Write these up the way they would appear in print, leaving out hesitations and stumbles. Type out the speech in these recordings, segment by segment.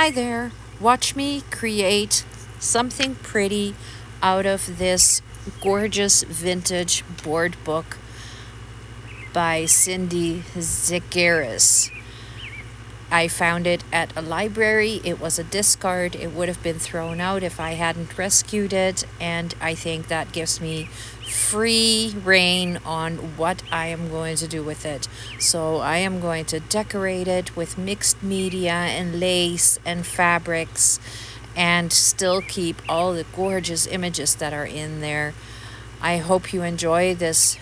Hi there. Watch me create something pretty out of this gorgeous vintage board book by Cindy Zagaris. I found it at a library. It was a discard. It would have been thrown out if I hadn't rescued it, and I think that gives me free reign on what I am going to do with it. So I am going to decorate it with mixed media and lace and fabrics and still keep all the gorgeous images that are in there. I hope you enjoy this.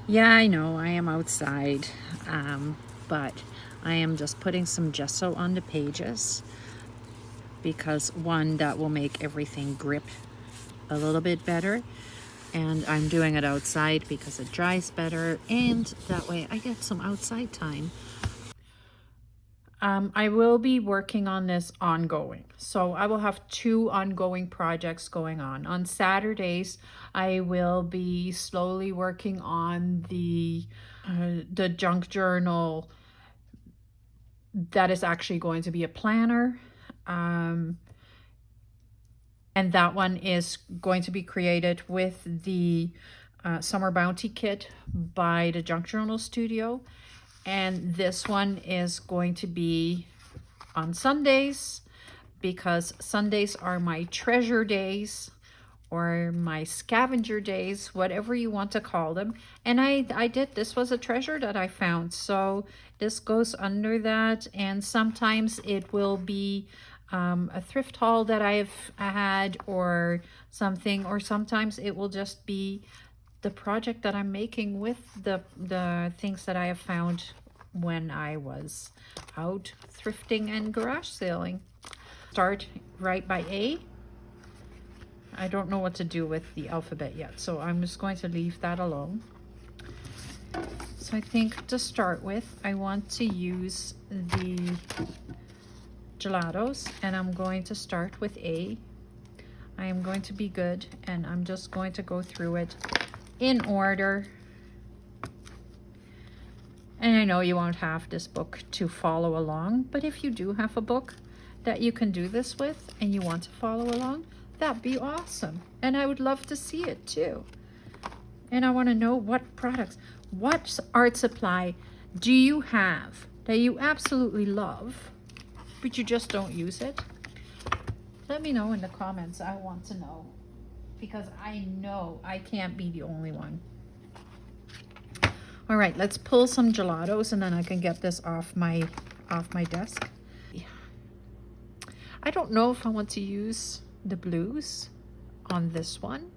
Yeah, I know I am outside, but I am just putting some gesso on the pages because one, that will make everything grip a little bit better, and I'm doing it outside because it dries better, and that way I get some outside time. I will be working on this ongoing. So I will have two ongoing projects going on. On Saturdays, I will be slowly working on the junk journal that is actually going to be a planner. And that one is going to be created with the Summer Bounty Kit by the Junk Journal Studio. And this one is going to be on Sundays because Sundays are my treasure days or my scavenger days, whatever you want to call them. And I did, this was a treasure that I found. So this goes under that. And sometimes it will be a thrift haul that I've had or something, or sometimes it will just be the project that I'm making with the things that I have found when I was out thrifting and garage sailing. Start right by A. I don't know what to do with the alphabet yet, so I'm just going to leave that alone. So I think to start with, I want to use the gelatos, and I'm going to start with A. I am going to be good, and I'm just going to go through it in order. And I know you won't have this book to follow along, but if you do have a book that you can do this with and you want to follow along, that'd be awesome. And I would love to see it too. And I want to know what products, what art supply do you have that you absolutely love, but you just don't use it? Let me know in the comments. I want to know, because I know I can't be the only one. All right, let's pull some gelatos and then I can get this off my desk. I don't know if I want to use the blues on this one.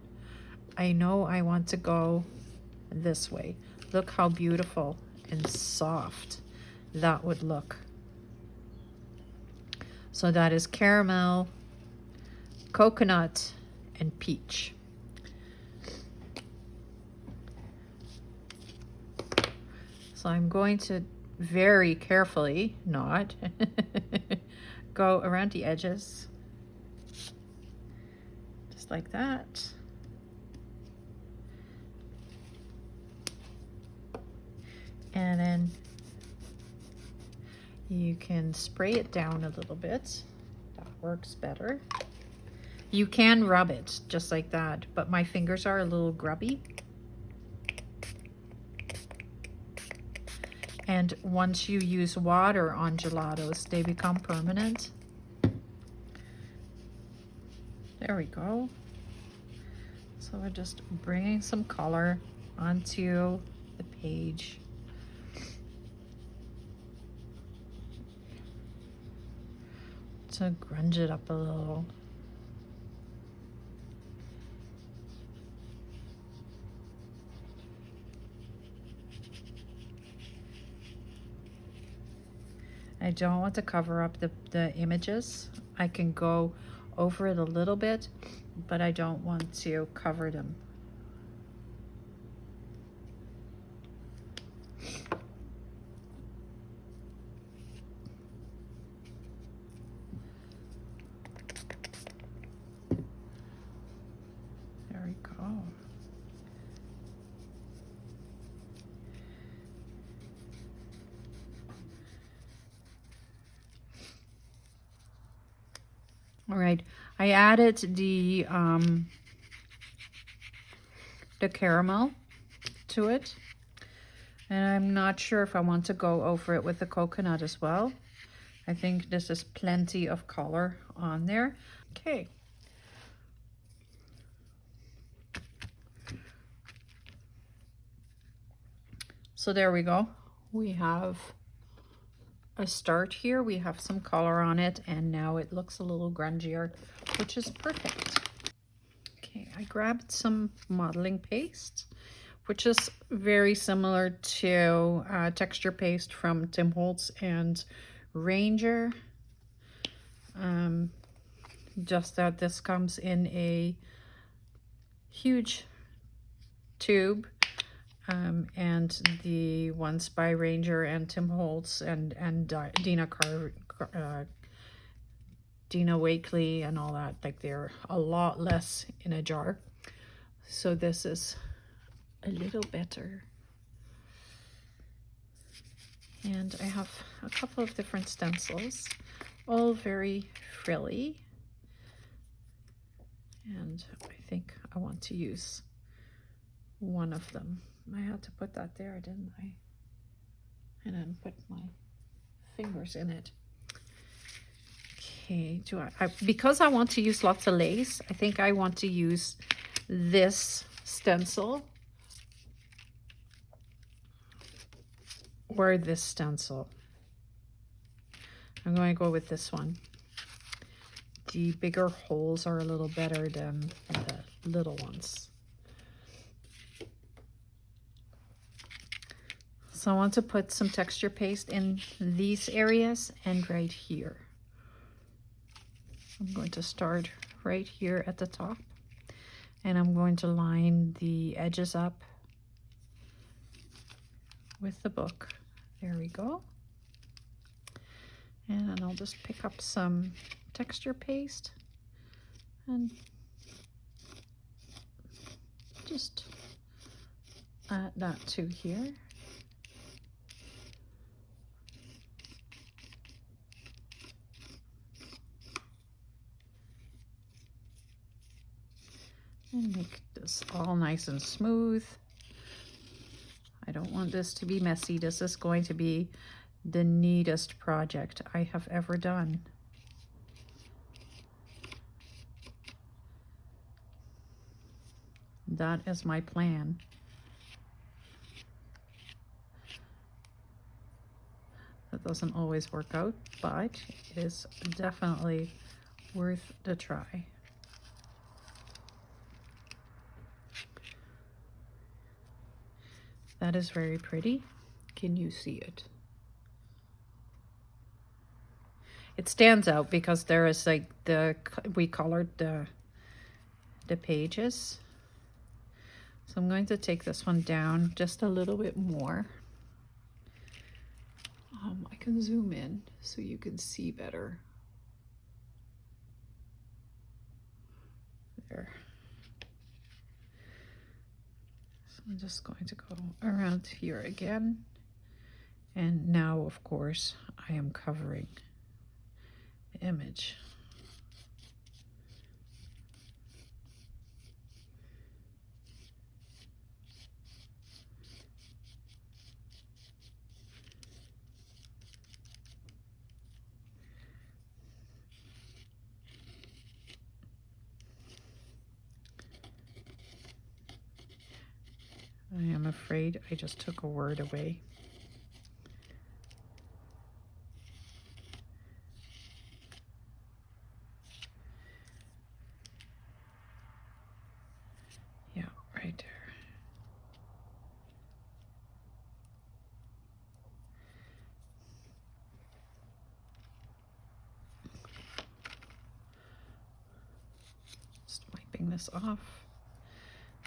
I know I want to go this way. Look how beautiful and soft that would look. So that is caramel, coconut, and peach. So I'm going to very carefully not go around the edges, just like that. And then you can spray it down a little bit. That works better. You can rub it just like that, but my fingers are a little grubby. And once you use water on gelatos, they become permanent. There we go. So we're just bringing some color onto the page. To grunge it up a little. I don't want to cover up the images. I can go over it a little bit, but I don't want to cover them. There we go. All right, I added the caramel to it, and I'm not sure if I want to go over it with the coconut as well. I think this is plenty of color on there. Okay. So there we go. We have a start here. We have some color on it, and now it looks a little grungier, which is perfect. Okay, I grabbed some modeling paste, which is very similar to texture paste from Tim Holtz and Ranger. Just that this comes in a huge tube, and the ones by Ranger and Tim Holtz and Dina Wakley and all that, like they're a lot less in a jar. So this is a little better. And I have a couple of different stencils, all very frilly. And I think I want to use one of them. I had to put that there, didn't I? And then put my fingers in it. Okay, because I want to use lots of lace, I think I want to use this stencil or this stencil. I'm going to go with this one. The bigger holes are a little better than the little ones. So I want to put some texture paste in these areas and right here. I'm going to start right here at the top, and I'm going to line the edges up with the book. There we go. And then I'll just pick up some texture paste and just add that to here. And make this all nice and smooth. I don't want this to be messy. This is going to be the neatest project I have ever done. That is my plan. That doesn't always work out, but it is definitely worth the try. That is very pretty. Can you see it? It stands out because there is like we colored the pages. So I'm going to take this one down just a little bit more. I can zoom in so you can see better. There. So I'm just going to go around here again. And now, of course, I am covering the image. I am afraid I just took a word away. Yeah, right there. Just wiping this off.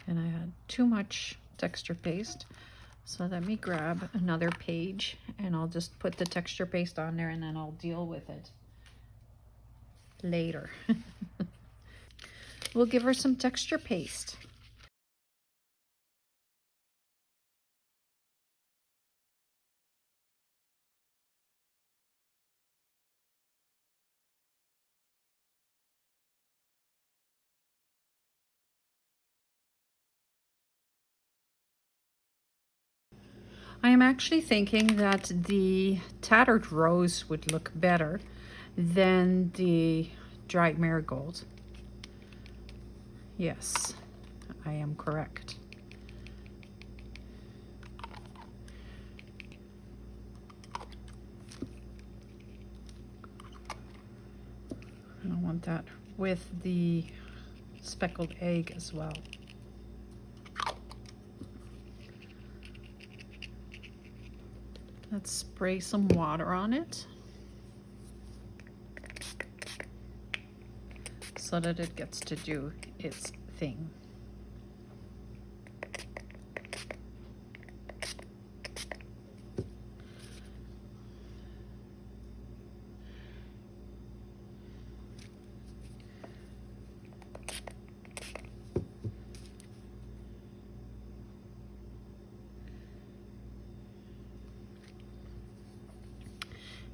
And I had too much texture paste. So let me grab another page and I'll just put the texture paste on there and then I'll deal with it later. We'll give her some texture paste. I am actually thinking that the tattered rose would look better than the dried marigold. Yes, I am correct. I want that with the speckled egg as well. Let's spray some water on it so that it gets to do its thing.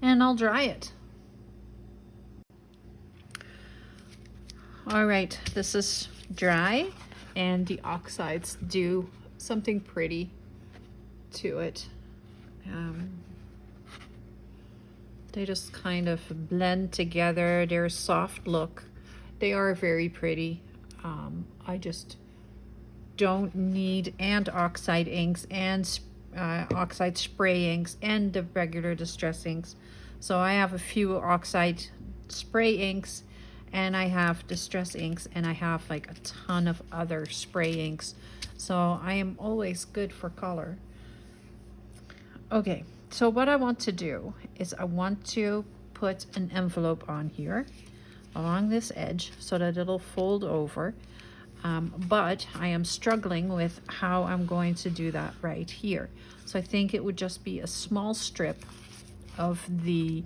And I'll dry it. All right, this is dry, and the oxides do something pretty to it. They just kind of blend together. They're a soft look. They are very pretty. I just don't need and oxide inks and oxide spray inks and the regular distress inks. So I have a few oxide spray inks, and I have distress inks, and I have like a ton of other spray inks. So I am always good for color. Okay, so what I want to do is I want to put an envelope on here along this edge so that it'll fold over. But I am struggling with how I'm going to do that right here. So I think it would just be a small strip of the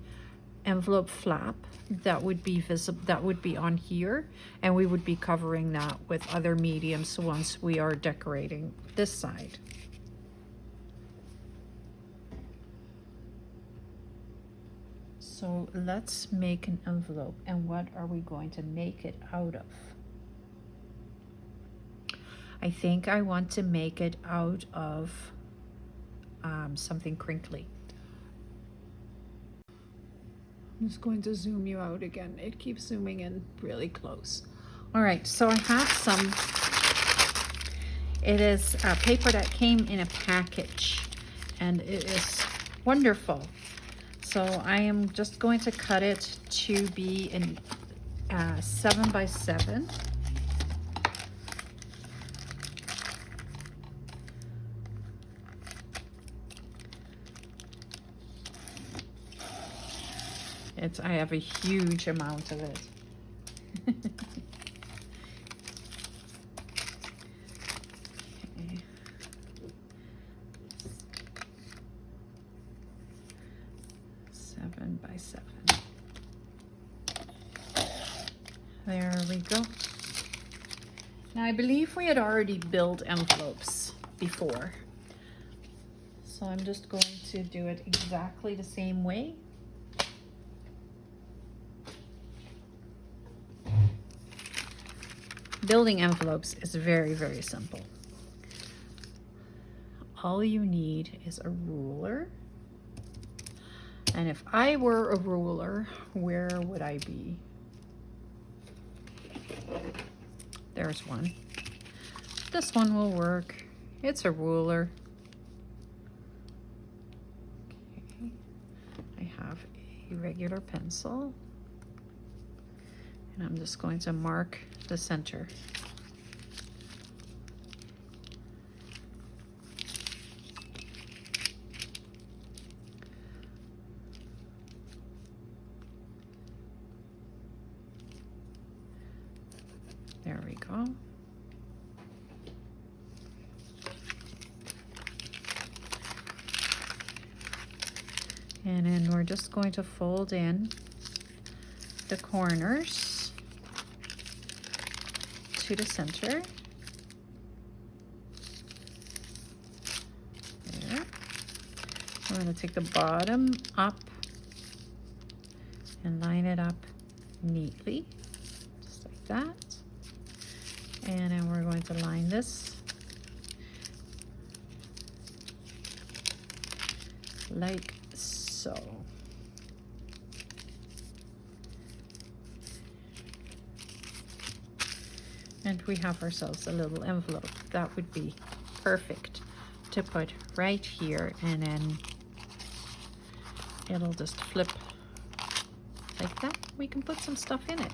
envelope flap that would be visible, that would be on here, and we would be covering that with other mediums once we are decorating this side. So let's make an envelope, and what are we going to make it out of? I think I want to make it out of something crinkly. I'm just going to zoom you out again. It keeps zooming in really close. All right, so I have some, it is a paper that came in a package, and it is wonderful. So I am just going to cut it to be in 7 by 7. I have a huge amount of it. Okay. 7 by 7. There we go. Now I believe we had already built envelopes before. So I'm just going to do it exactly the same way. Building envelopes is very, very simple. All you need is a ruler. And if I were a ruler, where would I be? There's one. This one will work. It's a ruler. Okay. I have a regular pencil. And I'm just going to mark the center. There we go. And then we're just going to fold in the corners to the center. There. We're going to take the bottom up and line it up neatly, just like that. And then we're going to line this like so. And we have ourselves a little envelope. That would be perfect to put right here, and then it'll just flip like that. We can put some stuff in it.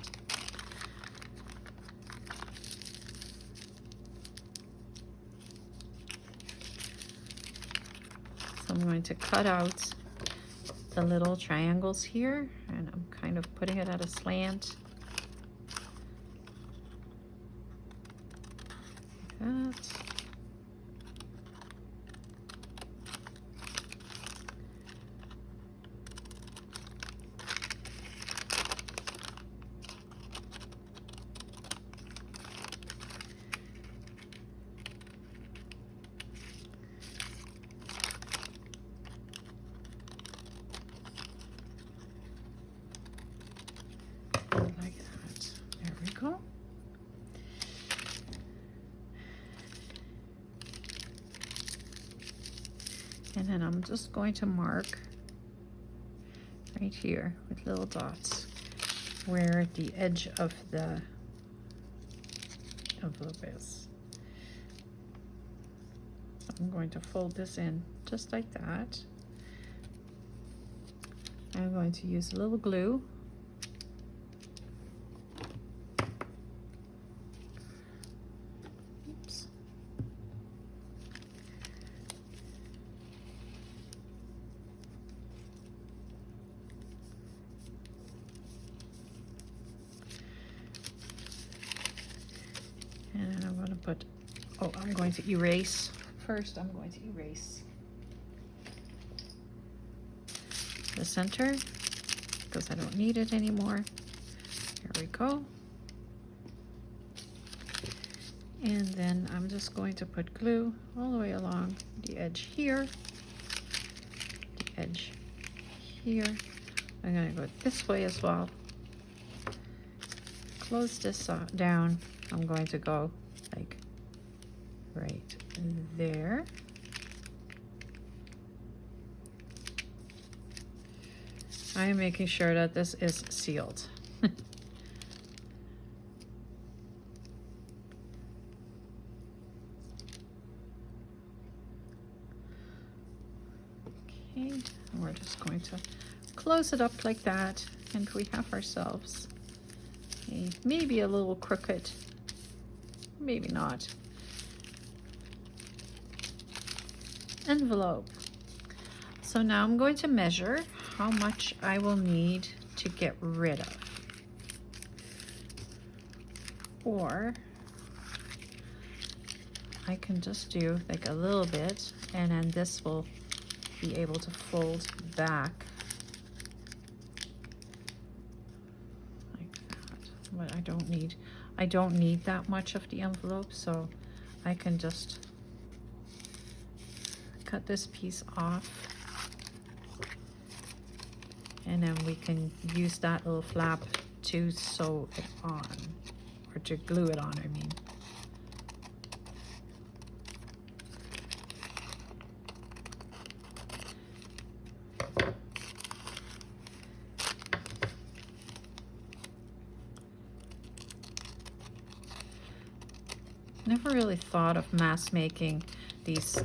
So I'm going to cut out the little triangles here, and I'm kind of putting it at a slant. Like that. Like that. There we go. And then I'm just going to mark right here with little dots where the edge of the envelope is. So I'm going to fold this in just like that. I'm going to use a little glue. Oops. And then I'm going to put, oh, I'm going to erase. First, I'm going to erase the center because I don't need it anymore. Here we go. And then I'm just going to put glue all the way along the edge here, the edge here. I'm going to go this way as well. Close this down. I'm going to go like right there. I am making sure that this is sealed. Okay, and we're just going to close it up like that, and we have ourselves a maybe a little crooked, maybe not, envelope. So now I'm going to measure how much I will need to get rid of. Or I can just do like a little bit, and then this will be able to fold back like that. But I don't need that much of the envelope, so I can just cut this piece off, and then we can use that little flap to sew it on, or to glue it on, I mean. Never really thought of mass making these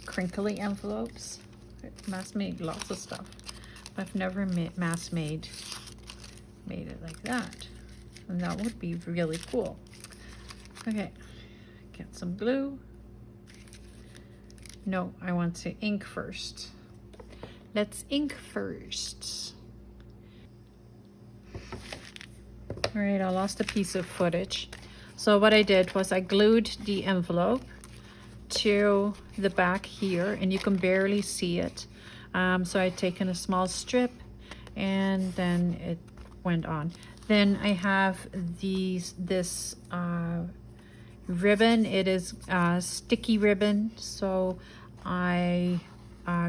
crinkly envelopes. I've mass made lots of stuff. I've never mass made it like that, and that would be really cool. Okay, get some glue. No, I want to ink first. Let's ink first. All right, I lost a piece of footage. So what I did was I glued the envelope to the back here, and you can barely see it. So I'd taken a small strip, and then it went on. Then I have this ribbon. It is sticky ribbon, so I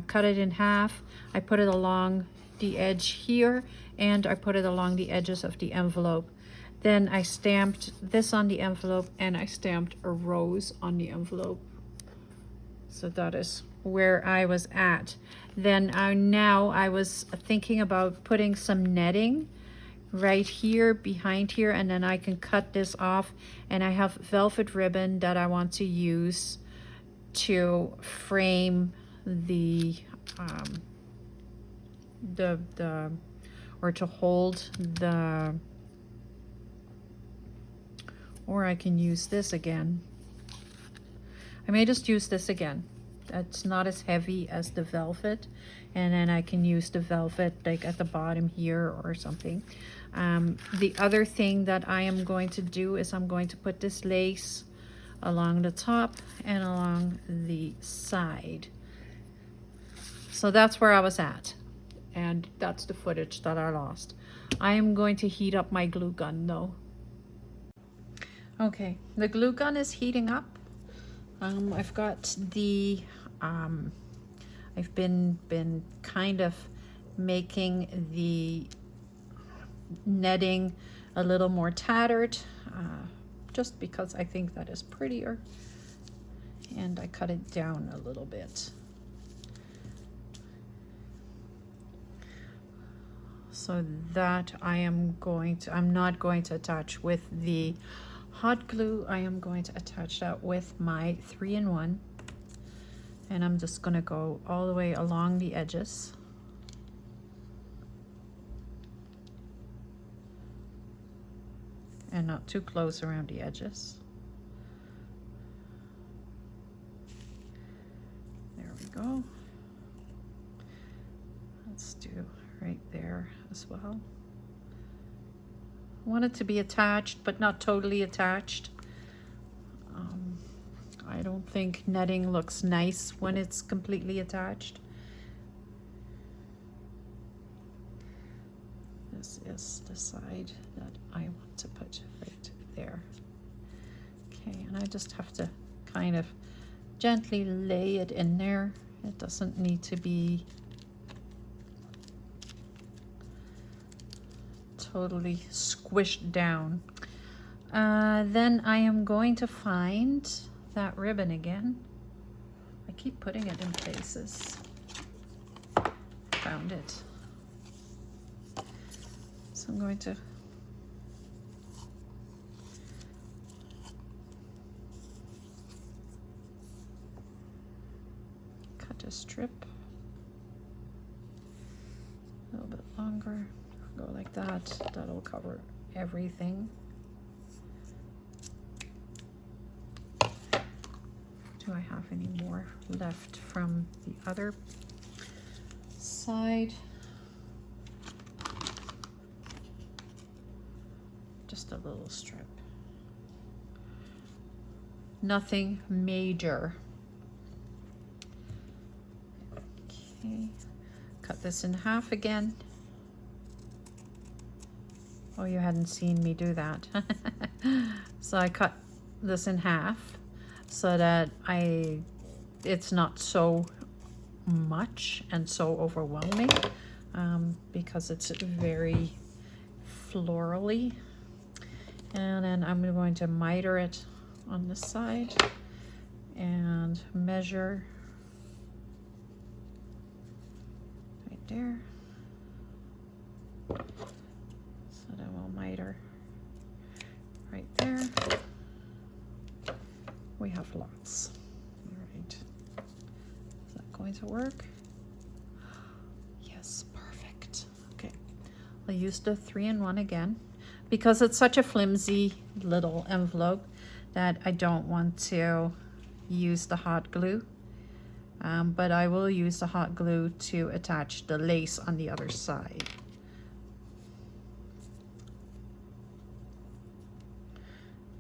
cut it in half. I put it along the edge here, and I put it along the edges of the envelope. Then I stamped this on the envelope, and I stamped a rose on the envelope. So that is where I was at. Then now I was thinking about putting some netting right here behind here, and then I can cut this off, and I have velvet ribbon that I want to use to frame the or to hold the, or I can use this again. I may just use this again. That's not as heavy as the velvet, and then I can use the velvet like at the bottom here or something. The other thing that I am going to do is I'm going to put this lace along the top and along the side. So that's where I was at, and that's the footage that I lost. I am going to heat up my glue gun though. Okay, the glue gun is heating up. I've got the I've been kind of making the netting a little more tattered, just because I think that is prettier, and I cut it down a little bit. So that I'm not going to attach with the hot glue. I am going to attach that with my 3-in-1, and I'm just going to go all the way along the edges. And not too close around the edges. There we go. Let's do right there as well. I want it to be attached, but not totally attached. I don't think netting looks nice when it's completely attached. This is the side that I want to put right there. Okay, and I just have to kind of gently lay it in there. It doesn't need to be totally squished down. Then I am going to find that ribbon again. I keep putting it in places. Found it. So I'm going to cut a strip a little bit longer. Go like that. That'll cover everything. Do I have any more left from the other side? Just a little strip. Nothing major. Okay, cut this in half again. Oh, you hadn't seen me do that. So I cut this in half so that it's not so much and so overwhelming, because it's very florally. And then I'm going to miter it on this side and measure right there. So then we'll miter right there. We have lots. All right. Is that going to work? Yes, perfect. Okay. I'll use the 3-in-1 again because it's such a flimsy little envelope that I don't want to use the hot glue. But I will use the hot glue to attach the lace on the other side.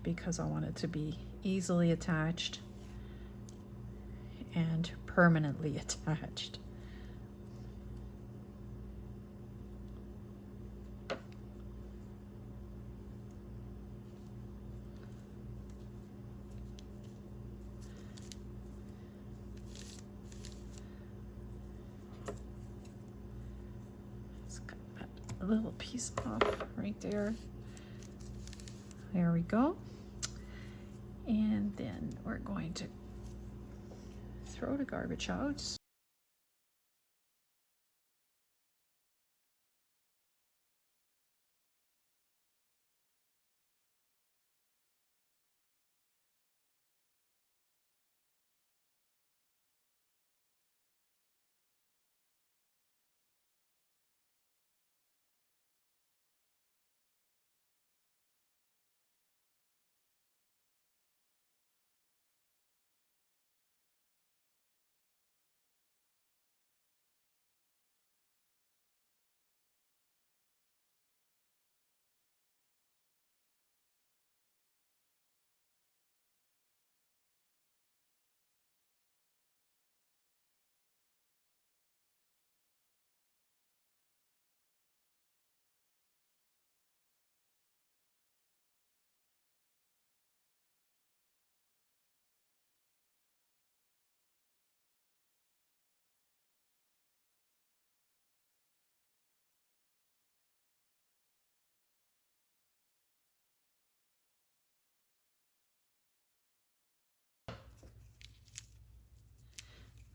Because I want it to be easily attached and permanently attached. Let's cut that little piece off right there. There we go. And then we're going to throw the garbage out.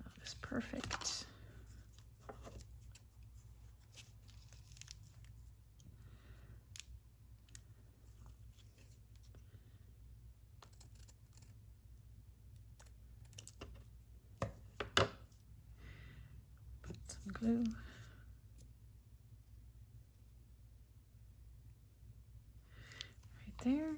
That is perfect. Put some glue. Right there.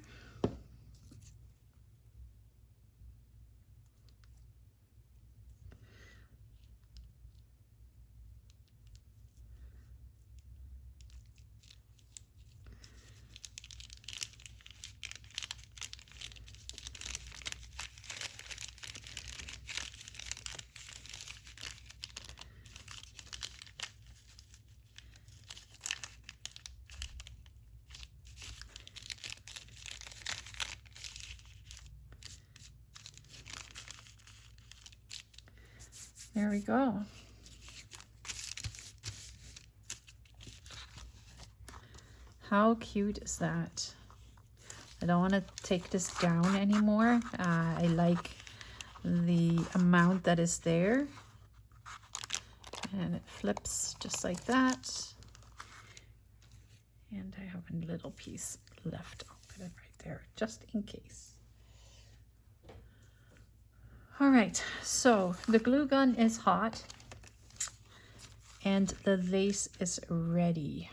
There we go. How cute is that? I don't want to take this down anymore. I like the amount that is there. And it flips just like that. And I have a little piece left. I'll put it right there, just in case. All right, so the glue gun is hot and the lace is ready.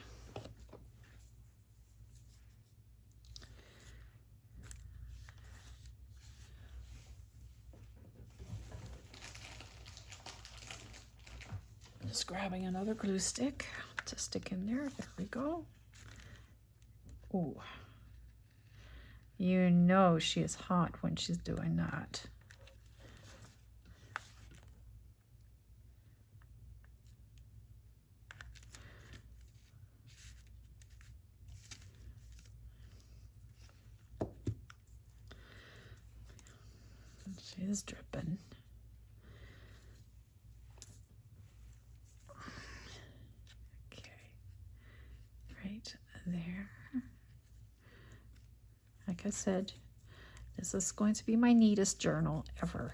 Just grabbing another glue stick to stick in there. There we go. Ooh, you know she is hot when she's doing that. She is dripping. Okay, right there. Like I said, this is going to be my neatest journal ever.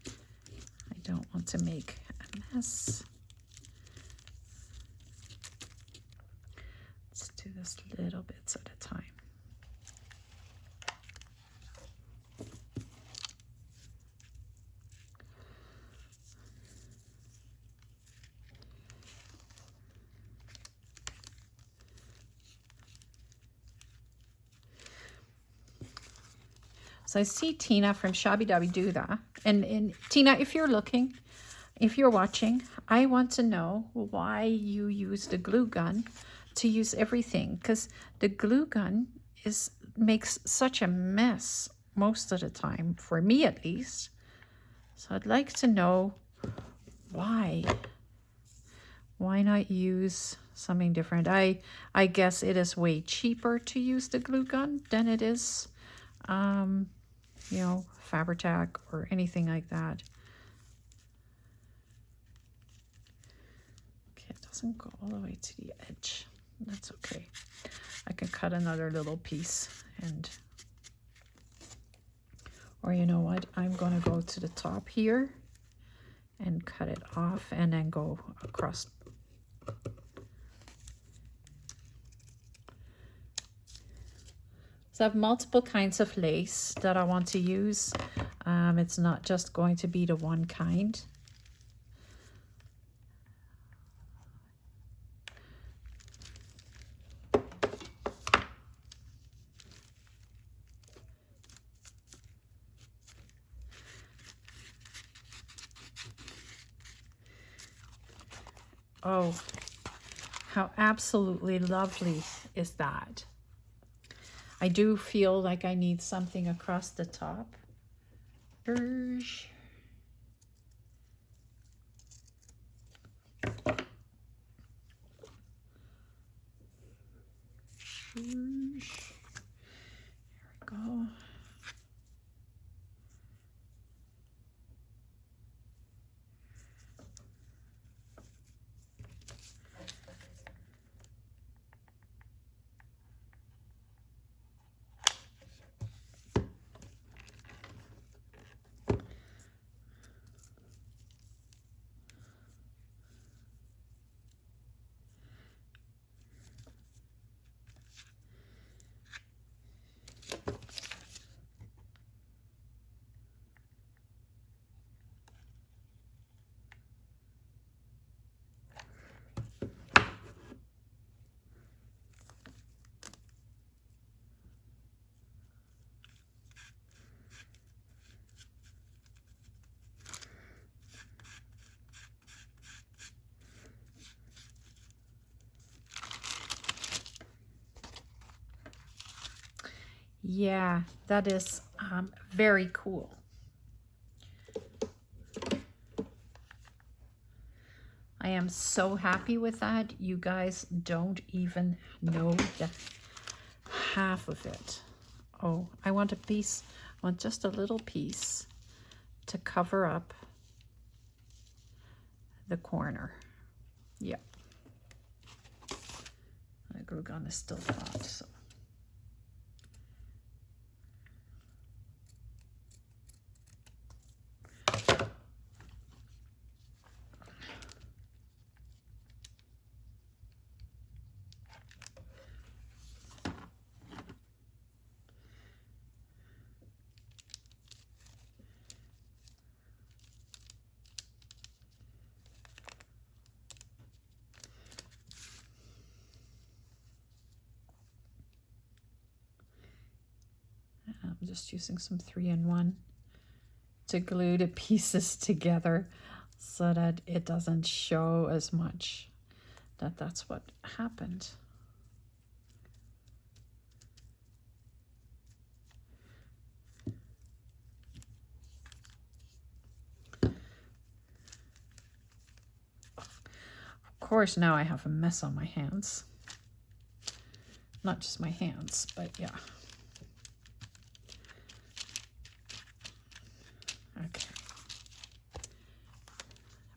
I don't want to make a mess. Let's do this little bits at a time. So I see Tina from Shabby do that. And Tina, if you're looking, if you're watching, I want to know why you use the glue gun to use everything. Because the glue gun makes such a mess most of the time, for me at least. So I'd like to know why. Why not use something different? I guess it is way cheaper to use the glue gun than it is you know, Fabri-Tac or anything like that. Okay, it doesn't go all the way to the edge. That's okay. I can cut another little piece or you know what? I'm gonna go to the top here and cut it off and then go across. So I have multiple kinds of lace that I want to use. It's not just going to be the one kind. Oh, how absolutely lovely is that? I do feel like I need something across the top. Here we go. Yeah, that is very cool. I am so happy with that. You guys don't even know the half of it. Oh, I want a piece, I want just a little piece to cover up the corner. Yep. The glue gun is still hot, so. I'm just using some 3-in-1 to glue the pieces together so that it doesn't show as much that that's what happened. Of course, now I have a mess on my hands. Not just my hands, but yeah. Okay.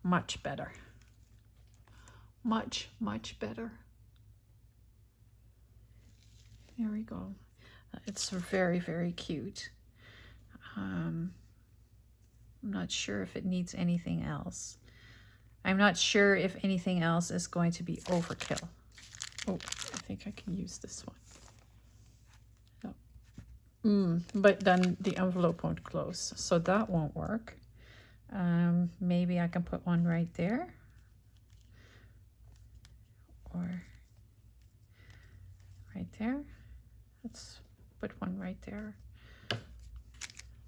Much better. Much, much better. There we go. It's very, very cute. I'm not sure if it needs anything else. I'm not sure if anything else is going to be overkill. Oh, I think I can use this one. No. But then the envelope won't close, so that won't work. Maybe I can put one right there. Or right there. Let's put one right there.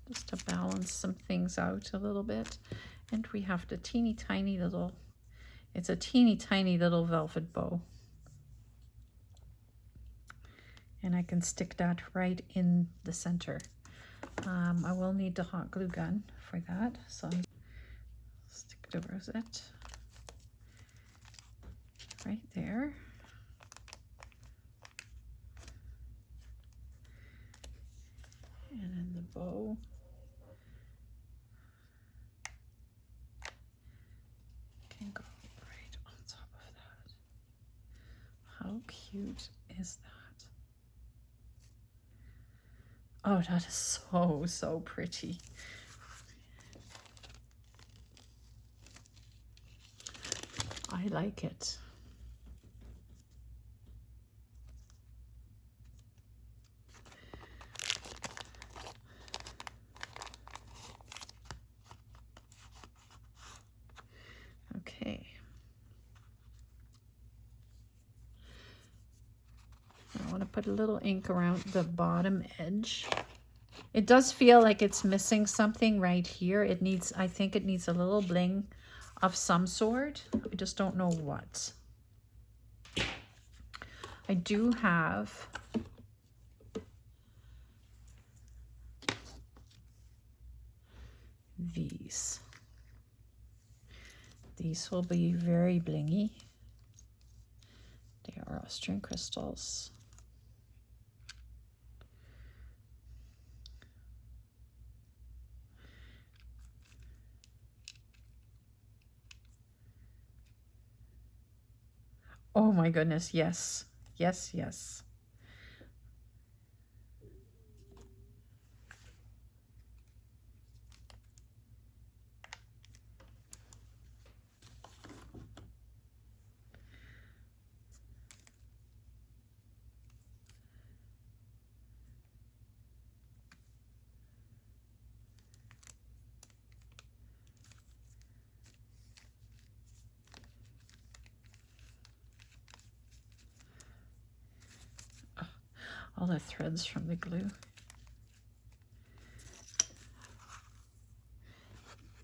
Just to balance some things out a little bit. And we have the teeny tiny little, it's a teeny tiny little velvet bow. And I can stick that right in the center. I will need the hot glue gun for that. So I'm stick the rosette right there. And then the bow. Can go right on top of that. How cute is that? Oh, that is so, so pretty. I like it. Okay. I want to put a little ink around the bottom edge. It does feel like it's missing something right here. It needs, I think it needs a little bling of some sort. I just don't know what. I do have these. These will be very blingy. They are Austrian crystals. Oh my goodness, yes. Yes, yes. All the threads from the glue.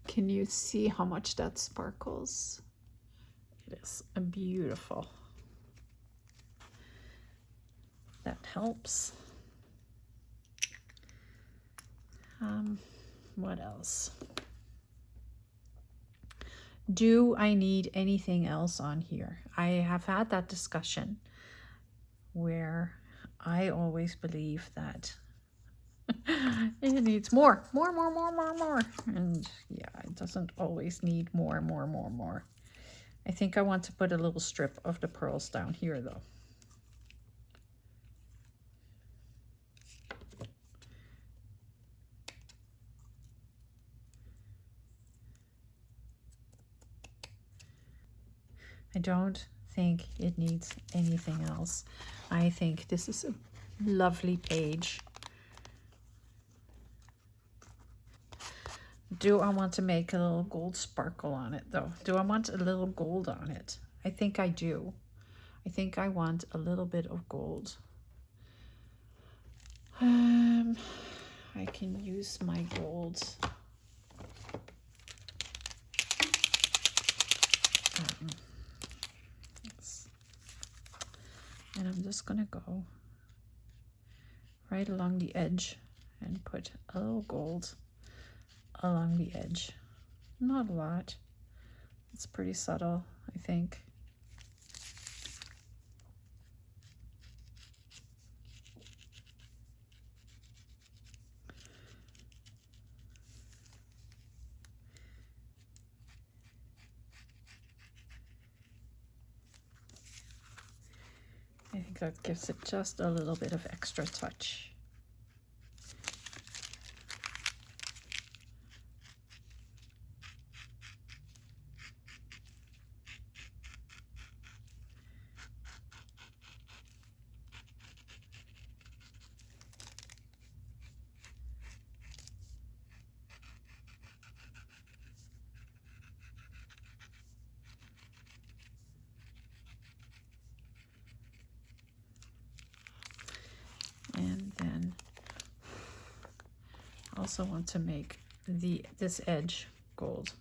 Can you see how much that sparkles? It is beautiful. That helps. What else? Do I need anything else on here? I have had that discussion where I always believe that it needs more. And yeah, it doesn't always need more. I think I want to put a little strip of the pearls down here though. I don't think it needs anything else. I think this is a lovely page. Do I want to make a little gold sparkle on it though? Do I want a little gold on it? I think I do. I think I want a little bit of gold. I can use my gold. And I'm just gonna go right along the edge and put a little gold along the edge. Not a lot. It's pretty subtle, I think. I think that gives it just a little bit of extra touch. And then I also want to make this edge gold.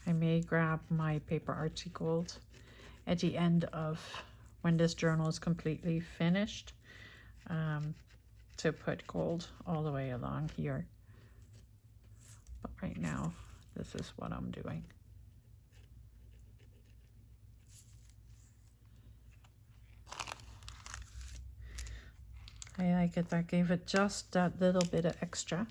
I may grab my paper artsy gold at the end of when this journal is completely finished to put gold all the way along here. But right now, this is what I'm doing. I like it. That gave it just that little bit of extra.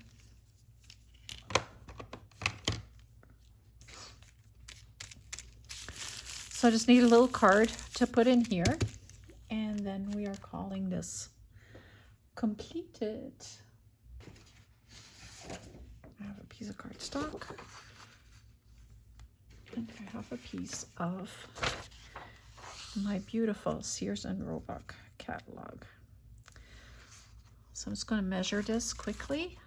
So I just need a little card to put in here, and then we are calling this completed. I have a piece of cardstock, and I have a piece of my beautiful Sears and Roebuck catalog. So I'm just going to measure this quickly,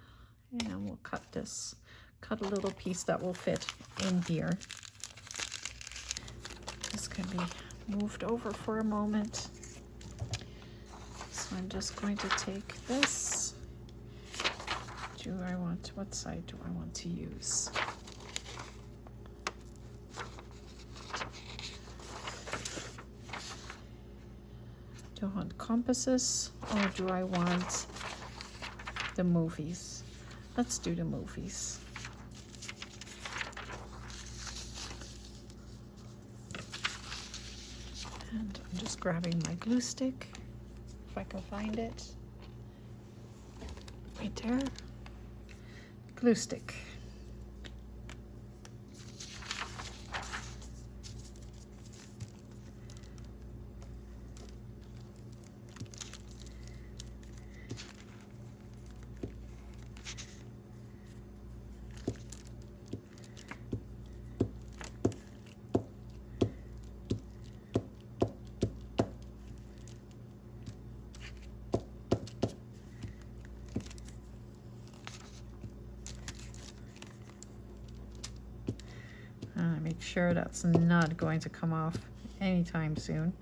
and we'll cut a little piece that will fit in here. This can be moved over for a moment. So I'm just going to take this. What side do I want to use? Do I want compasses or do I want the movies? Let's do the movies. And I'm just grabbing my glue stick, if I can find it. Right there. Glue stick. Make sure that's not going to come off anytime soon.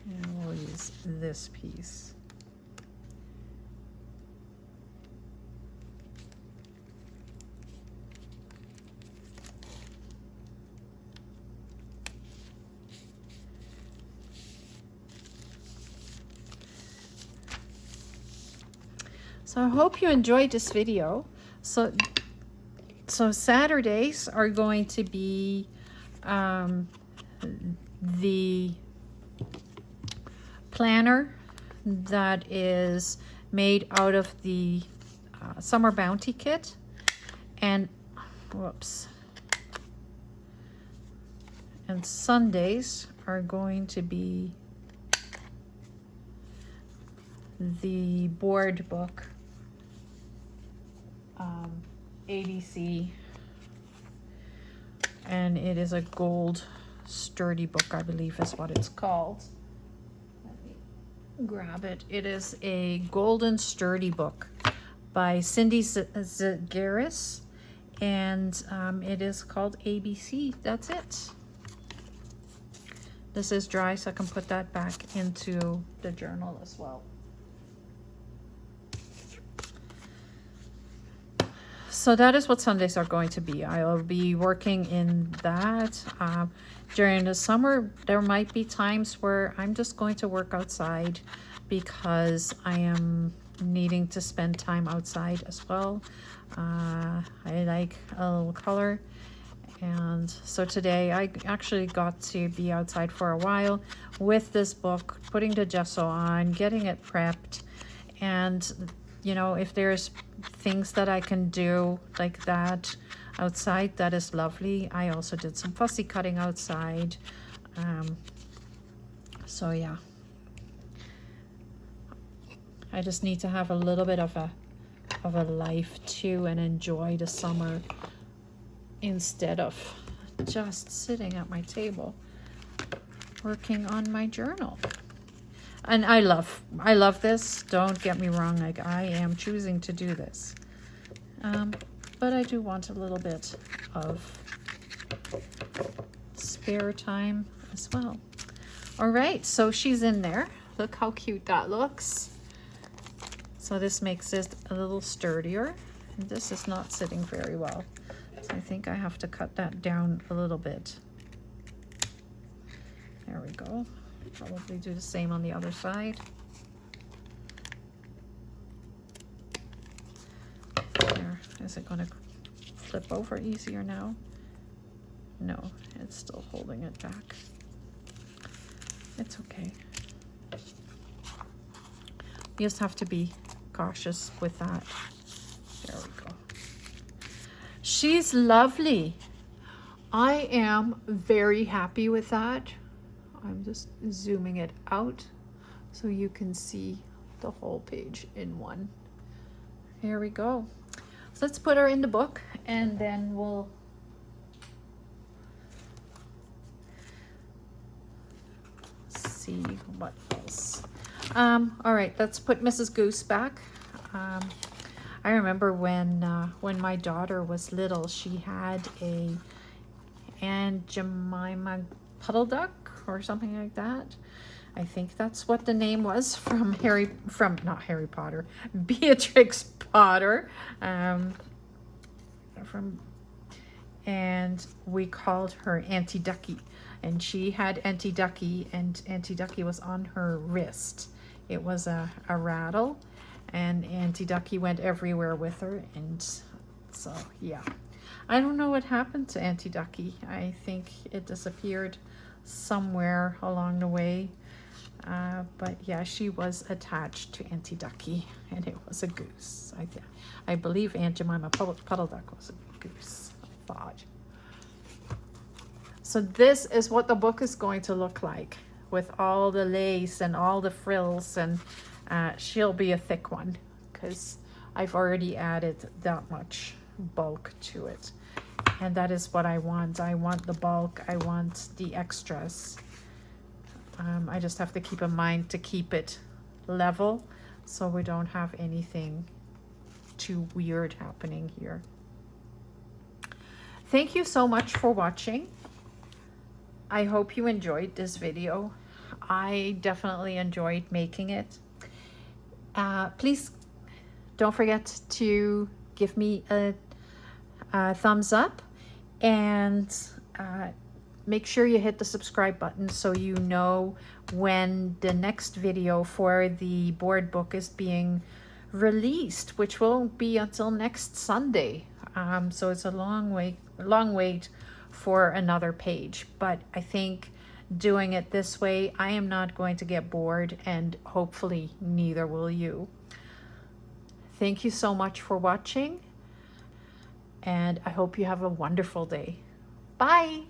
And we'll use this piece. So I hope you enjoyed this video. So Saturdays are going to be the planner that is made out of the Summer Bounty kit, and and Sundays are going to be the board book, ABC, and it is a gold sturdy book, I believe is what it's called. Let me grab it. It is a golden sturdy book by Cindy Zagaris, and it is called ABC. That's it. This is dry, so I can put that back into the journal as well. So that is what Sundays are going to be. I'll be working in that. During the summer, there might be times where I'm just going to work outside because I am needing to spend time outside as well. I like a little color. And so today I actually got to be outside for a while with this book, putting the gesso on, getting it prepped. And, you know, if there's things that I can do like that outside, that is lovely. I also did some fussy cutting outside. So yeah, I just need to have a little bit of a life too and enjoy the summer instead of just sitting at my table working on my journal. And I love this, don't get me wrong, like I am choosing to do this, but I do want a little bit of spare time as well. All right, so she's in there. Look how cute that looks. So this makes it a little sturdier. And this is not sitting very well, so I think I have to cut that down a little bit. There we go. Probably do the same on the other side. There. Is it going to flip over easier now? No, it's still holding it back. It's okay. You just have to be cautious with that. There we go. She's lovely. I am very happy with that. I'm just zooming it out so you can see the whole page in one. Here we go. So let's put her in the book and then we'll see what else. All right, let's put Mrs. Goose back. I remember when my daughter was little, she had a Aunt Jemima puddle duck or something like that. I think that's what the name was from not Harry Potter, Beatrix Potter. And we called her Auntie Ducky, and she had Auntie Ducky, and Auntie Ducky was on her wrist. It was a rattle, and Auntie Ducky went everywhere with her, and so yeah. I don't know what happened to Auntie Ducky. I think it disappeared somewhere along the way. But yeah, she was attached to Auntie Ducky, and it was a goose. I believe Aunt Jemima Puddle Duck was a goose, I thought. So this is what the book is going to look like, with all the lace and all the frills, and she'll be a thick one because I've already added that much bulk to it. And that is what I want. I want the bulk. I want the extras. I just have to keep in mind to keep it level so we don't have anything too weird happening here. Thank you so much for watching. I hope you enjoyed this video. I definitely enjoyed making it. Please don't forget to give me a thumbs up, and make sure you hit the subscribe button so you know when the next video for the board book is being released, which won't be until next Sunday. So it's a long wait for another page, but I think doing it this way, I am not going to get bored, and hopefully neither will you. Thank you so much for watching, and I hope you have a wonderful day. Bye.